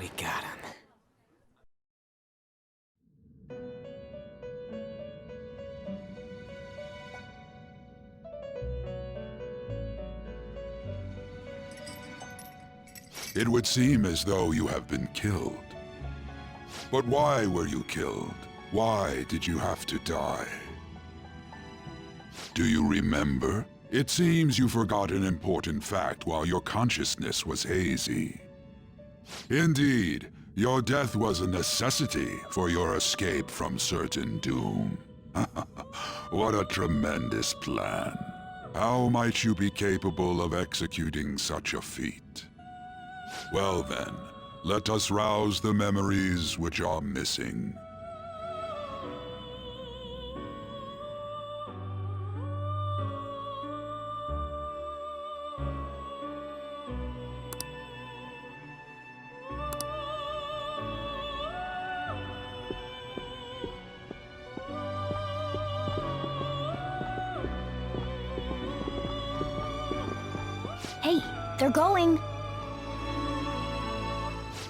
We got him. It would seem as though you have been killed. But why were you killed? Why did you have to die? Do you remember? It seems you forgot an important fact while your consciousness was hazy. Indeed, your death was a necessity for your escape from certain doom. What a tremendous plan. How might you be capable of executing such a feat? Well then, let us rouse the memories which are missing. Hey, they're going!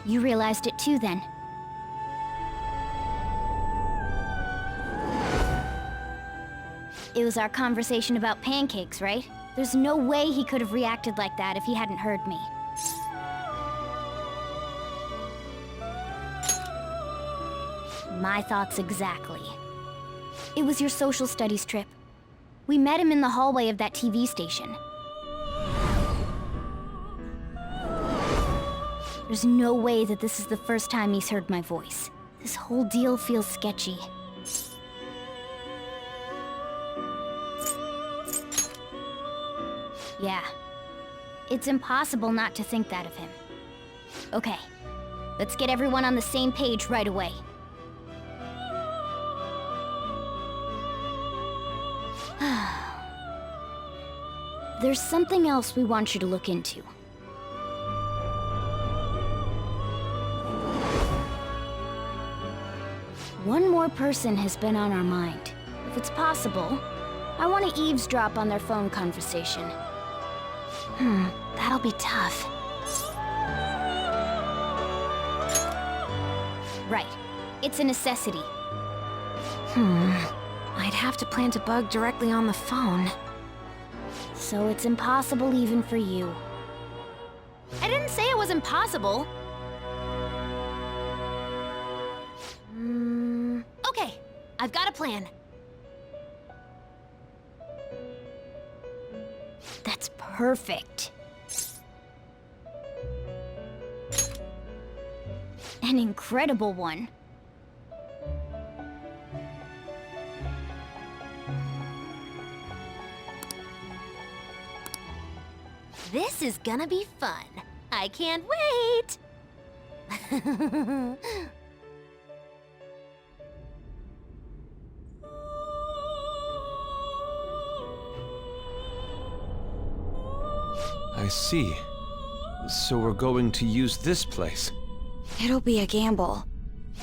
You realized it too, then. It was our conversation about pancakes, right? There's no way he could have reacted like that if he hadn't heard me. My thoughts exactly. It was your social studies trip. We met him in the hallway of that TV station. There's no way that this is the first time he's heard my voice. This whole deal feels sketchy. Yeah. It's impossible not to think that of him. Okay. Let's get everyone on the same page right away. There's something else we want you to look into. One more person has been on our mind. If it's possible, I want to eavesdrop on their phone conversation. That'll be tough. Right. It's a necessity. I'd have to plant a bug directly on the phone. So it's impossible even for you. I didn't say it was impossible. Okay, I've got a plan. That's perfect. An incredible one. This is gonna be fun. I can't wait! I see. So we're going to use this place. It'll be a gamble.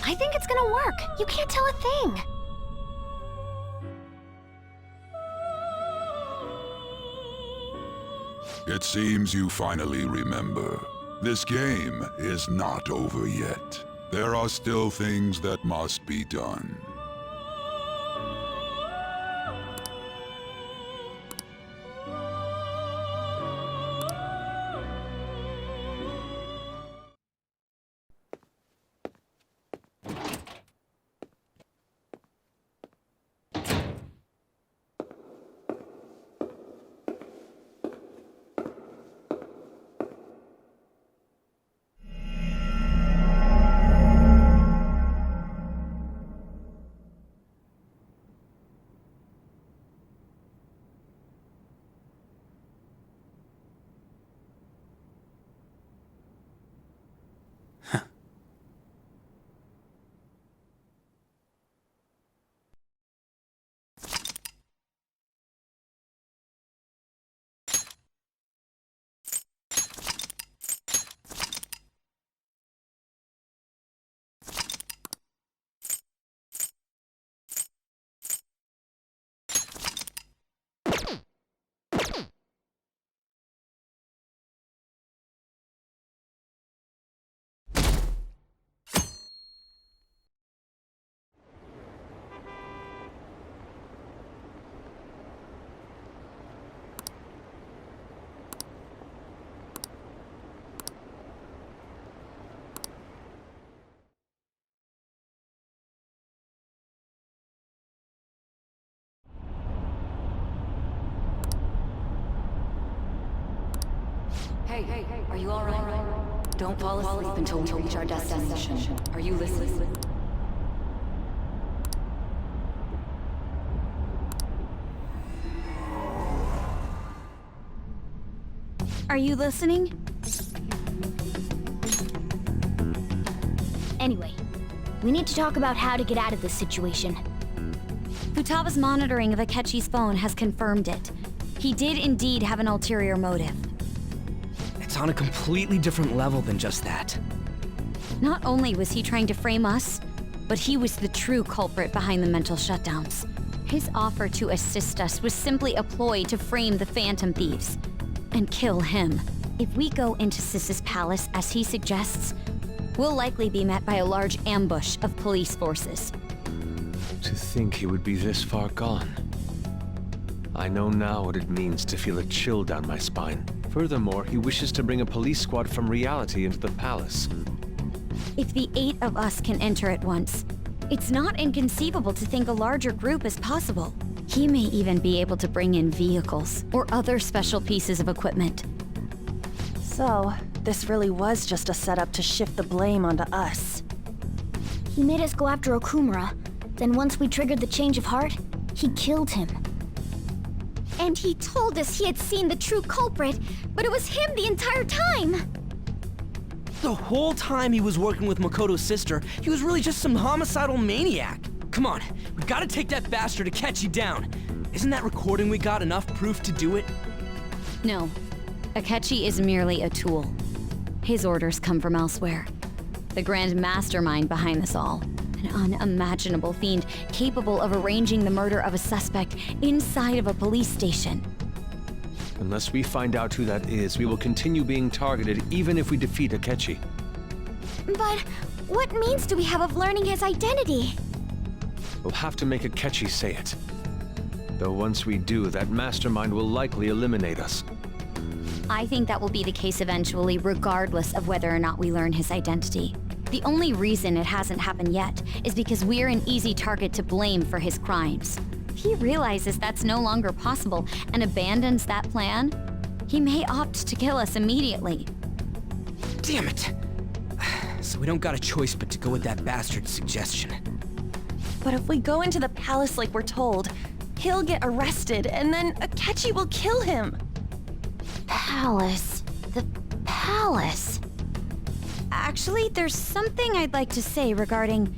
I think it's gonna work. You can't tell a thing. It seems you finally remember. This game is not over yet. There are still things that must be done. Hey, are you alright? Don't fall asleep until we reach our destination. Are you listening? Are you listening? Anyway, we need to talk about how to get out of this situation. Futaba's monitoring of Akechi's phone has confirmed it. He did indeed have an ulterior motive. It's on a completely different level than just that. Not only was he trying to frame us, but he was the true culprit behind the mental shutdowns. His offer to assist us was simply a ploy to frame the Phantom Thieves and kill him. If we go into Sis's palace as he suggests, we'll likely be met by a large ambush of police forces. To think he would be this far gone. I know now what it means to feel a chill down my spine. Furthermore, he wishes to bring a police squad from reality into the palace. If the 8 of us can enter at once, it's not inconceivable to think a larger group is possible. He may even be able to bring in vehicles or other special pieces of equipment. So, this really was just a setup to shift the blame onto us. He made us go after Okumura. Then once we triggered the change of heart, he killed him. And he told us he had seen the true culprit, but it was him the entire time! The whole time he was working with Makoto's sister, he was really just some homicidal maniac. Come on, we gotta take that bastard Akechi down. Isn't that recording we got enough proof to do it? No, Akechi is merely a tool. His orders come from elsewhere. The grand mastermind behind this all. An unimaginable fiend capable of arranging the murder of a suspect inside of a police station. Unless we find out who that is, we will continue being targeted even if we defeat Akechi. But what means do we have of learning his identity? We'll have to make Akechi say it. Though once we do, that mastermind will likely eliminate us. I think that will be the case eventually, regardless of whether or not we learn his identity. The only reason it hasn't happened yet is because we're an easy target to blame for his crimes. If he realizes that's no longer possible and abandons that plan, he may opt to kill us immediately. Damn it! So we don't got a choice but to go with that bastard's suggestion. But if we go into the palace like we're told, he'll get arrested and then Akechi will kill him. Palace. The palace. Actually, there's something I'd like to say regarding...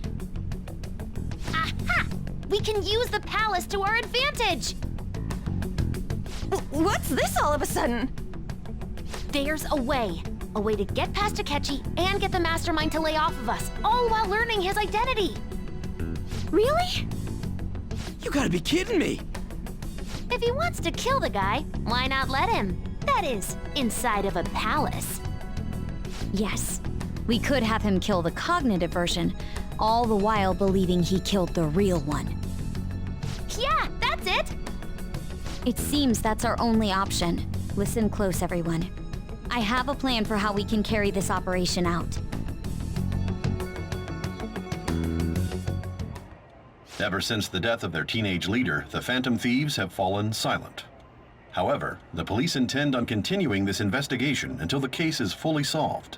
Aha! We can use the palace to our advantage! What's this all of a sudden? There's a way. A way to get past Akechi and get the mastermind to lay off of us, all while learning his identity. Really? You gotta be kidding me! If he wants to kill the guy, why not let him? That is, inside of a palace. Yes. We could have him kill the cognitive version, all the while believing he killed the real one. Yeah, that's it! It seems that's our only option. Listen close, everyone. I have a plan for how we can carry this operation out. Ever since the death of their teenage leader, the Phantom Thieves have fallen silent. However, the police intend on continuing this investigation until the case is fully solved.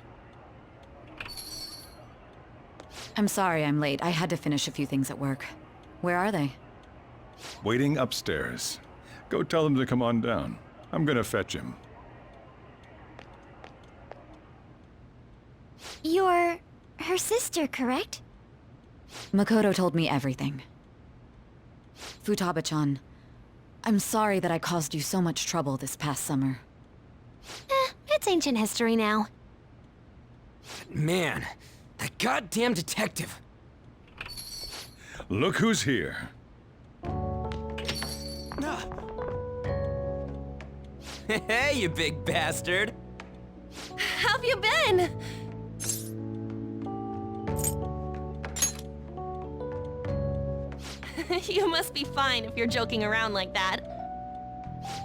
I'm sorry I'm late. I had to finish a few things at work. Where are they? Waiting upstairs. Go tell him to come on down. I'm gonna fetch him. You're her sister, correct? Makoto told me everything. Futaba-chan, I'm sorry that I caused you so much trouble this past summer. It's ancient history now. Man, that goddamn detective. Look who's here. Hey, you big bastard! How've you been? You must be fine if you're joking around like that.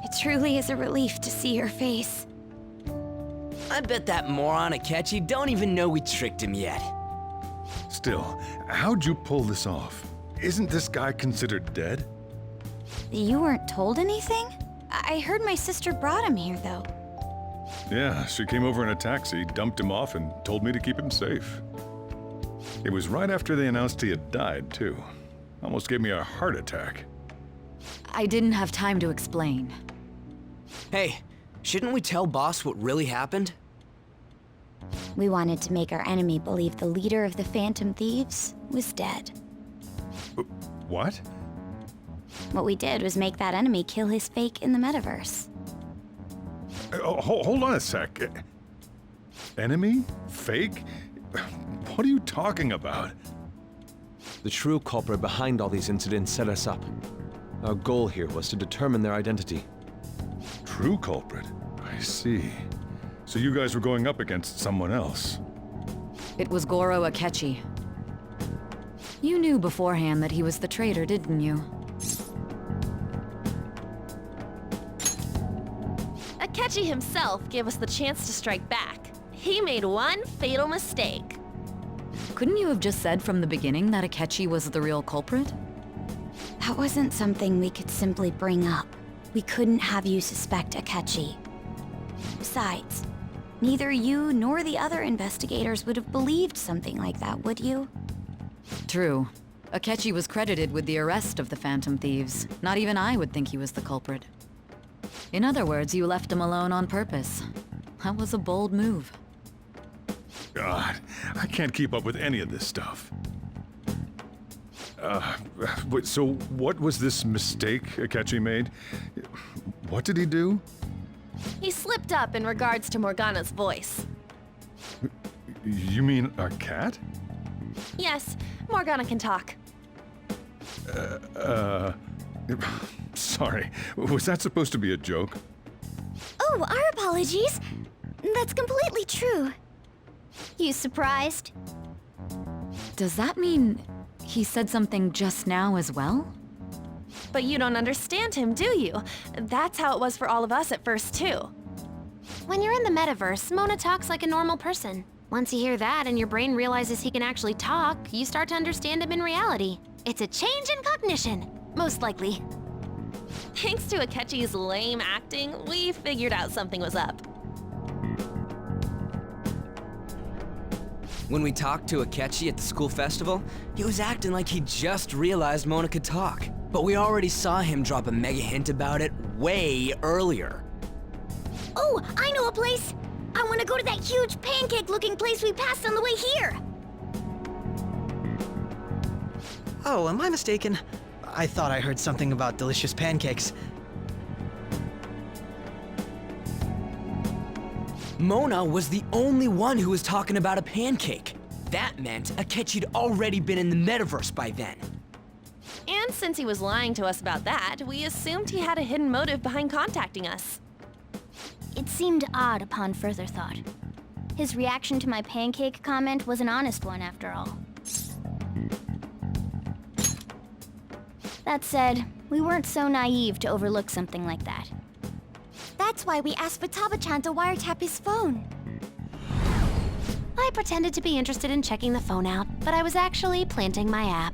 It truly is a relief to see your face. I bet that moron Akechi don't even know we tricked him yet. Still, how'd you pull this off? Isn't this guy considered dead? You weren't told anything? I heard my sister brought him here, though. Yeah, she came over in a taxi, dumped him off, and told me to keep him safe. It was right after they announced he had died, too. Almost gave me a heart attack. I didn't have time to explain. Hey, shouldn't we tell Boss what really happened? We wanted to make our enemy believe the leader of the Phantom Thieves was dead. What? What we did was make that enemy kill his fake in the metaverse. Hold on a sec. Enemy? Fake? What are you talking about? The true culprit behind all these incidents set us up. Our goal here was to determine their identity. True culprit? I see. So you guys were going up against someone else. It was Goro Akechi. You knew beforehand that he was the traitor, didn't you? Akechi himself gave us the chance to strike back. He made one fatal mistake. Couldn't you have just said from the beginning that Akechi was the real culprit? That wasn't something we could simply bring up. We couldn't have you suspect Akechi. Besides, neither you nor the other investigators would have believed something like that, would you? True. Akechi was credited with the arrest of the Phantom Thieves. Not even I would think he was the culprit. In other words, you left him alone on purpose. That was a bold move. God, I can't keep up with any of this stuff. So what was this mistake Akechi made? What did he do? He slipped up in regards to Morgana's voice. You mean our cat? Yes, Morgana can talk. Sorry, was that supposed to be a joke? Oh, our apologies. That's completely true. You surprised? Does that mean he said something just now as well? But you don't understand him, do you? That's how it was for all of us at first, too. When you're in the metaverse, Mona talks like a normal person. Once you hear that and your brain realizes he can actually talk, you start to understand him in reality. It's a change in cognition, most likely. Thanks to Akechi's lame acting, we figured out something was up. When we talked to Akechi at the school festival, he was acting like he just realized Mona could talk. But we already saw him drop a mega hint about it way earlier. Oh, I know a place! I want to go to that huge pancake-looking place we passed on the way here! Oh, am I mistaken? I thought I heard something about delicious pancakes. Mona was the only one who was talking about a pancake. That meant Akechi'd already been in the metaverse by then. And since he was lying to us about that, we assumed he had a hidden motive behind contacting us. It seemed odd upon further thought. His reaction to my pancake comment was an honest one, after all. That said, we weren't so naive to overlook something like that. That's why we asked Futaba-chan to wiretap his phone. I pretended to be interested in checking the phone out, but I was actually planting my app.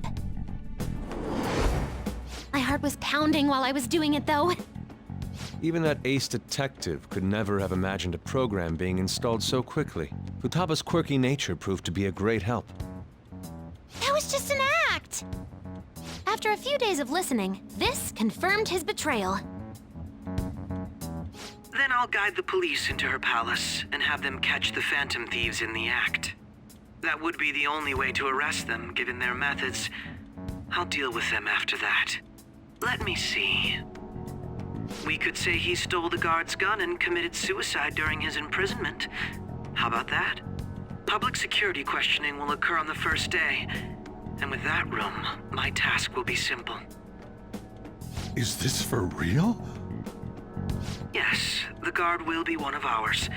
My heart was pounding while I was doing it, though. Even that ace detective could never have imagined a program being installed so quickly. Futaba's quirky nature proved to be a great help. That was just an act! After a few days of listening, this confirmed his betrayal. Then I'll guide the police into her palace and have them catch the Phantom Thieves in the act. That would be the only way to arrest them, given their methods. I'll deal with them after that. Let me see. We could say he stole the guard's gun and committed suicide during his imprisonment. How about that? Public security questioning will occur on the first day. And with that room, my task will be simple. Is this for real? Yes, the guard will be one of ours.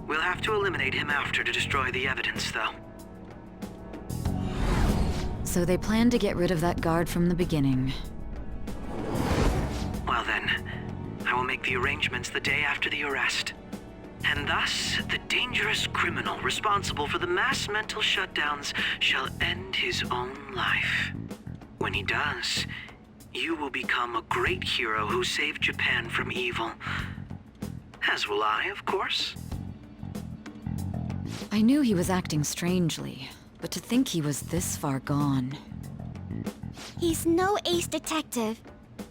We'll have to eliminate him after to destroy the evidence, though. So they planned to get rid of that guard from the beginning. Well then, I will make the arrangements the day after the arrest. And thus, the dangerous criminal responsible for the mass mental shutdowns shall end his own life. When he does, you will become a great hero who saved Japan from evil. As will I, of course. I knew he was acting strangely, but to think he was this far gone. He's no ace detective.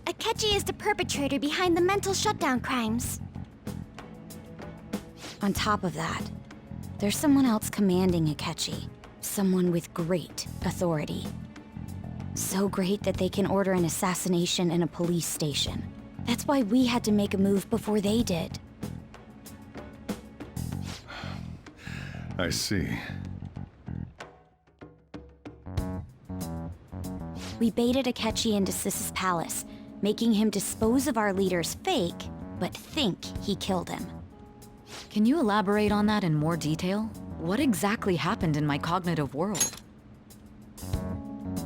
Akechi is the perpetrator behind the mental shutdown crimes. On top of that, there's someone else commanding Akechi. Someone with great authority. So great that they can order an assassination in a police station. That's why we had to make a move before they did. I see. We baited Akechi into Sis's palace, making him dispose of our leader's fake, but think he killed him. Can you elaborate on that in more detail? What exactly happened in my cognitive world?